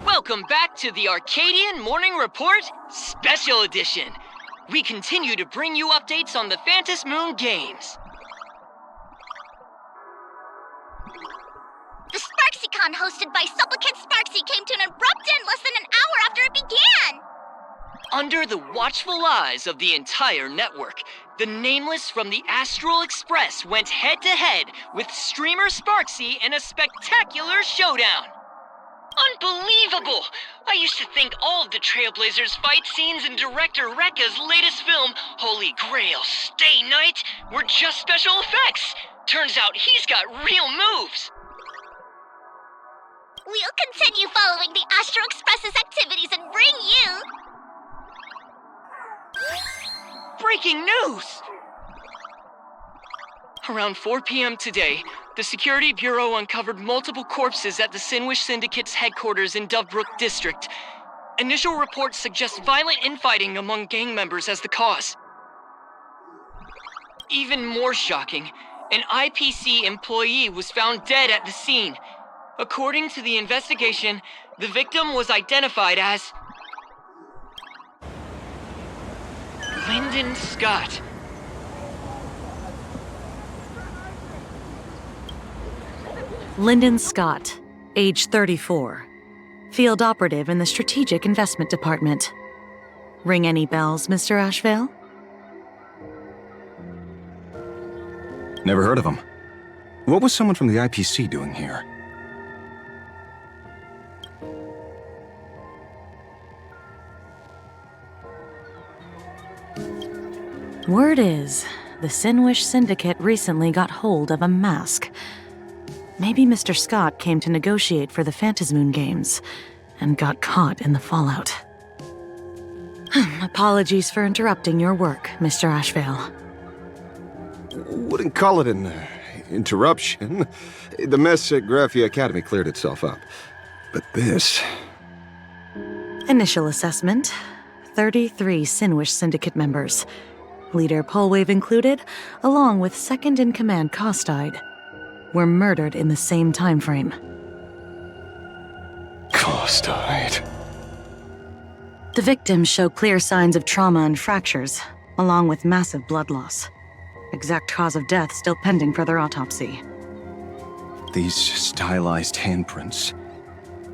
Welcome back to the Arcadian Morning Report Special Edition. We continue to bring you updates on the Phantasmoon Games. The SparksyCon hosted by Supplicant Sparksy came to an abrupt end less than an hour after it began! Under the watchful eyes of the entire network, the Nameless from the Astral Express went head-to-head with streamer Sparksy in a spectacular showdown. Unbelievable! I used to think all of the Trailblazers' fight scenes in director Rekka's latest film, Holy Grail Stay Night, were just special effects. Turns out he's got real moves. We'll continue following the Astral Express's activities and bring you... Breaking news! Around 4 p.m. today, the Security Bureau uncovered multiple corpses at the Synwish Syndicate's headquarters in Dovebrook District. Initial reports suggest violent infighting among gang members as the cause. Even more shocking, an IPC employee was found dead at the scene. According to the investigation, the victim was identified as Lyndon Skott. Lyndon Skott, age 34. Field operative in the Strategic Investment Department. Ring any bells, Mr. Ashveil? Never heard of him. What was someone from the IPC doing here? Word is, the Synwish Syndicate recently got hold of a mask. Maybe Mr. Skott came to negotiate for the Phantasmoon Games and got caught in the fallout. Apologies for interrupting your work, Mr. Ashveil. Wouldn't call it an interruption. The mess at Graphia Academy cleared itself up. But this... Initial assessment, 33 Synwish Syndicate members. Leader Polwave included, along with second-in-command Costide, were murdered in the same time frame. Costide. The victims show clear signs of trauma and fractures, along with massive blood loss. Exact cause of death still pending further autopsy. These stylized handprints.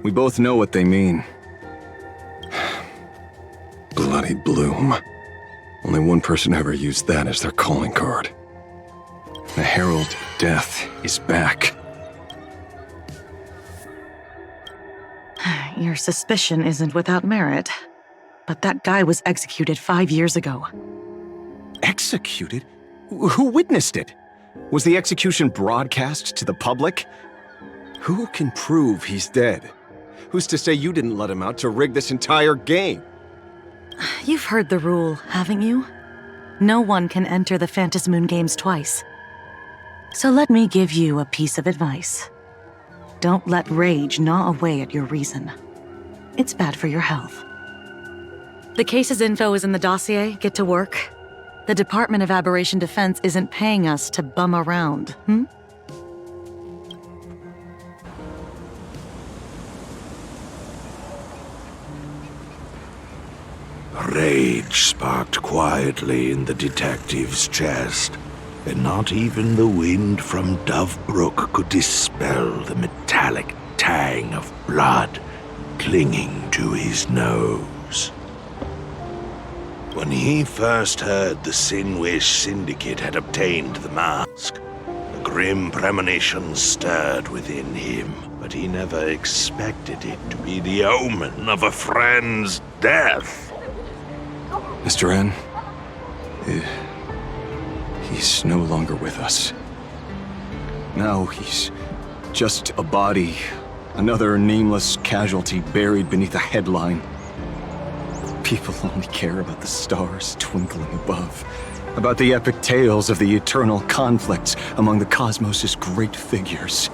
We both know what they mean. Bloody Bloom. Only one person ever used that as their calling card. The Herald of Death is back. Your suspicion isn't without merit, but that guy was executed 5 years ago. Executed? Who witnessed it? Was the execution broadcast to the public? Who can prove he's dead? Who's to say you didn't let him out to rig this entire game? You've heard the rule, haven't you? No one can enter the Phantasmoon Games twice. So let me give you a piece of advice. Don't let rage gnaw away at your reason. It's bad for your health. The case's info is in the dossier. Get to work. The Department of Aberration Defense isn't paying us to bum around, Rage sparked quietly in the detective's chest, and not even the wind from Dovebrook could dispel the metallic tang of blood clinging to his nose. When he first heard the Synwish Syndicate had obtained the mask, a grim premonition stirred within him, but he never expected it to be the omen of a friend's death. Mr. N, he's no longer with us. Now he's just a body, another nameless casualty buried beneath a headline. People only care about the stars twinkling above, about the epic tales of the eternal conflicts among the cosmos' great figures.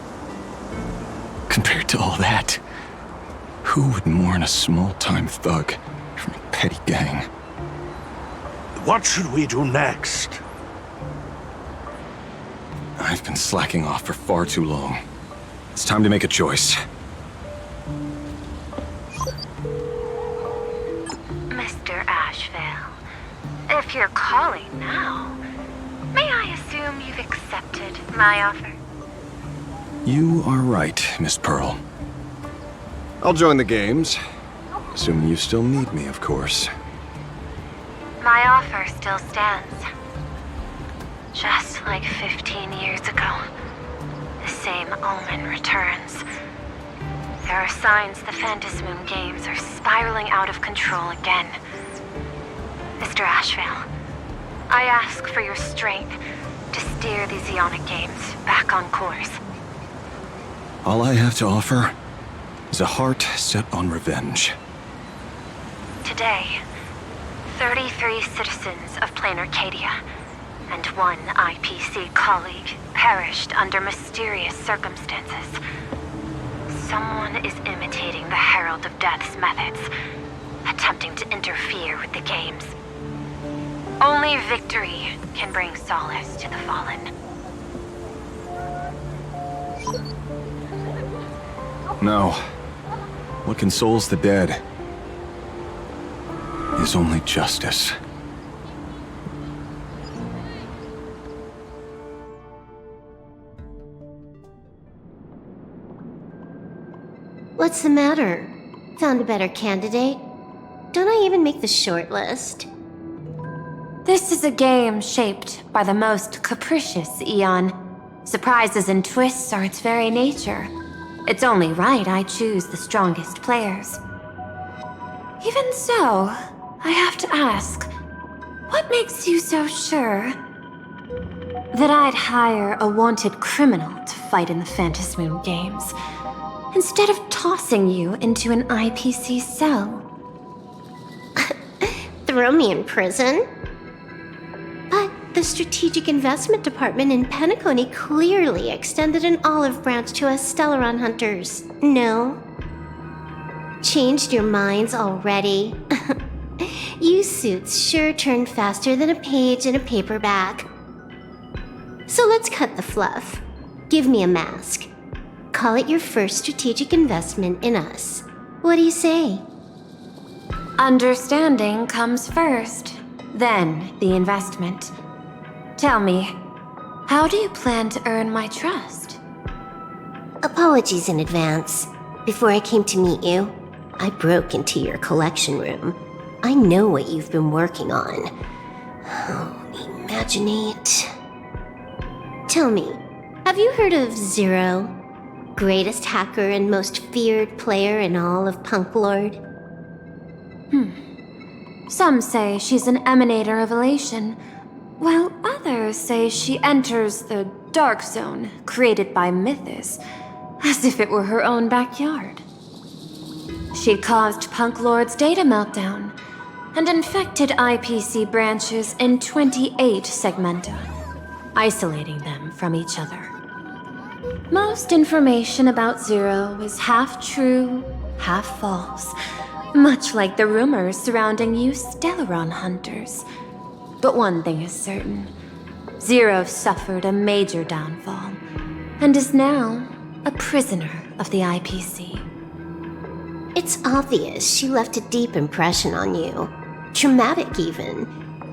Compared to all that, who would mourn a small-time thug from a petty gang? What should we do next? I've been slacking off for far too long. It's time to make a choice. Mr. Ashveil, if you're calling now, may I assume you've accepted my offer? You are right, Miss Pearl. I'll join the games. Assuming you still need me, of course. My offer still stands. Just like 15 years ago, the same omen returns. There are signs the Phantasmoon Games are spiraling out of control again. Mr. Ashveil, I ask for your strength to steer the Zeonic Games back on course. All I have to offer is a heart set on revenge. Today, 33 citizens of Plain Arcadia and one IPC colleague perished under mysterious circumstances. Someone is imitating the Herald of Death's methods, attempting to interfere with the games. Only victory can bring solace to the fallen. No. What consoles the dead is only justice. What's the matter? Found a better candidate? Don't I even make the short list? This is a game shaped by the most capricious Eon. Surprises and twists are its very nature. It's only right I choose the strongest players. Even so, I have to ask, what makes you so sure that I'd hire a wanted criminal to fight in the Phantasmoon Games, instead of tossing you into an IPC cell? Throw me in prison? But the Strategic Investment Department in Penacony clearly extended an olive branch to us Stellaron hunters. No? Changed your minds already? You suits sure turn faster than a page in a paperback. So let's cut the fluff. Give me a mask. Call it your first strategic investment in us. What do you say? Understanding comes first, then the investment. Tell me, how do you plan to earn my trust? Apologies in advance. Before I came to meet you, I broke into your collection room. I know what you've been working on. Oh, imaginate. Tell me, have you heard of Zero? Greatest hacker and most feared player in all of Punk Lord? Some say she's an emanator of elation, while others say she enters the dark zone created by Mythos, as if it were her own backyard. She caused Punk Lord's data meltdown and infected IPC branches in 28 segmenta, isolating them from each other. Most information about Zero is half true, half false, much like the rumors surrounding you Stellaron hunters. But one thing is certain. Zero suffered a major downfall, and is now a prisoner of the IPC. It's obvious she left a deep impression on you. Traumatic, even.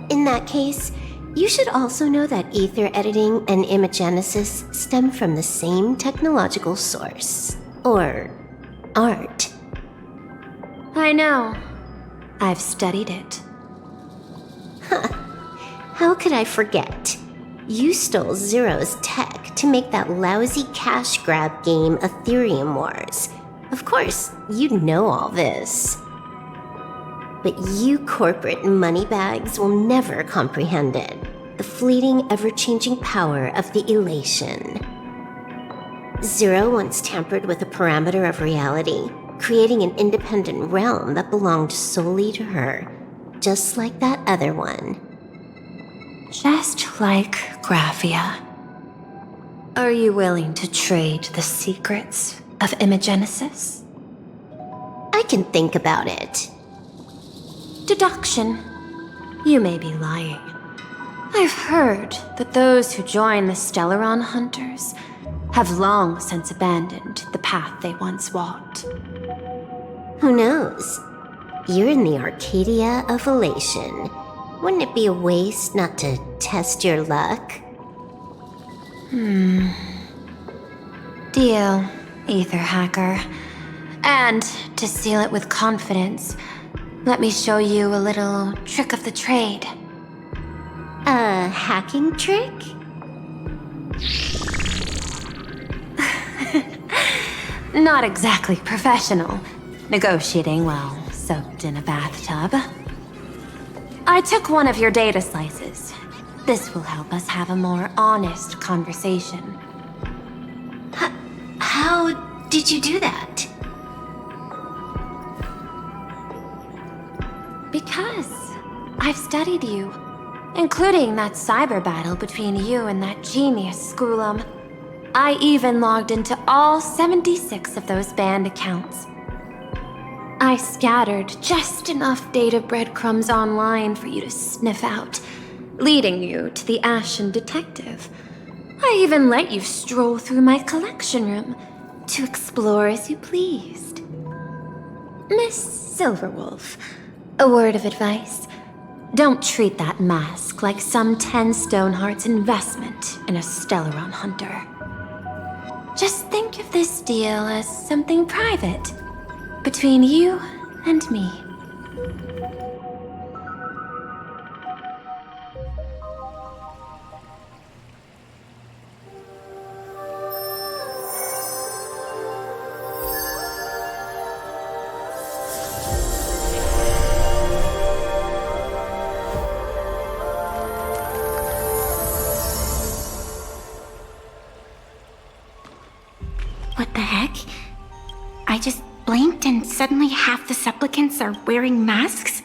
In that case, you should also know that ether editing and imagenesis stem from the same technological source. Or art. I know. I've studied it. How could I forget? You stole Zero's tech to make that lousy cash grab game Ethereum Wars. Of course, you'd know all this. But you corporate moneybags will never comprehend it. The fleeting, ever-changing power of the elation. Zero once tampered with a parameter of reality, creating an independent realm that belonged solely to her, just like that other one. Just like Graphia. Are you willing to trade the secrets of imagenesis? I can think about it. Deduction. You may be lying. I've heard that those who join the Stellaron Hunters have long since abandoned the path they once walked. Who knows? You're in the Arcadia of Elation. Wouldn't it be a waste not to test your luck? Deal, Ether Hacker. And to seal it with confidence, let me show you a little trick of the trade. A hacking trick? Not exactly professional. Negotiating while soaked in a bathtub. I took one of your data slices. This will help us have a more honest conversation. How did you do that? Because I've studied you, including that cyber battle between you and that genius Schoolum. I even logged into all 76 of those banned accounts. I scattered just enough data breadcrumbs online for you to sniff out, leading you to the Ashen Detective. I even let you stroll through my collection room to explore as you pleased. Miss Silverwolf, a word of advice. Don't treat that mask like some 10 Stoneheart's investment in a Stellaron Hunter. Just think of this deal as something private, between you and me. What the heck? I just blinked and suddenly half the supplicants are wearing masks?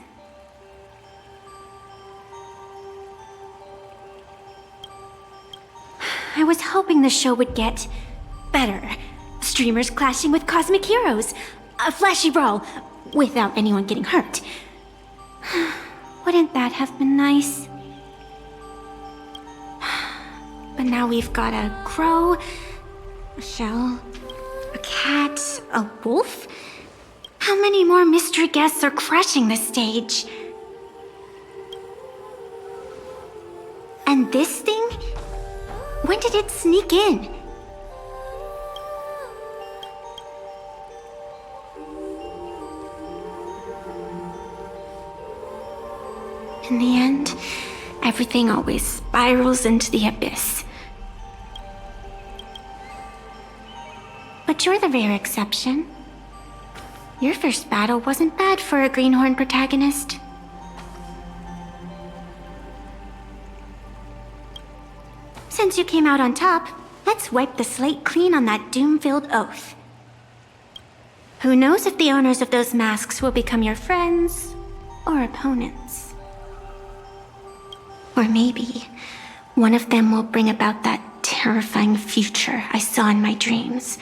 I was hoping the show would get better. Streamers clashing with cosmic heroes. A flashy brawl without anyone getting hurt. Wouldn't that have been nice? But now we've got a crow, a shell, a cat, a wolf? How many more mystery guests are crashing the stage? And this thing? When did it sneak in? In the end, everything always spirals into the abyss. But you're the rare exception. Your first battle wasn't bad for a greenhorn protagonist. Since you came out on top, let's wipe the slate clean on that doom-filled oath. Who knows if the owners of those masks will become your friends or opponents? Or maybe one of them will bring about that terrifying future I saw in my dreams.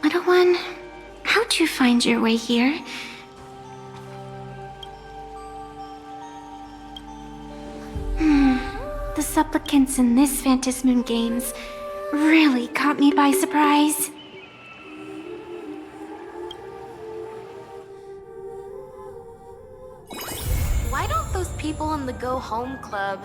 Little one, how'd you find your way here? The supplicants in this Phantasmoon Games really caught me by surprise. Why don't those people in the Go Home Club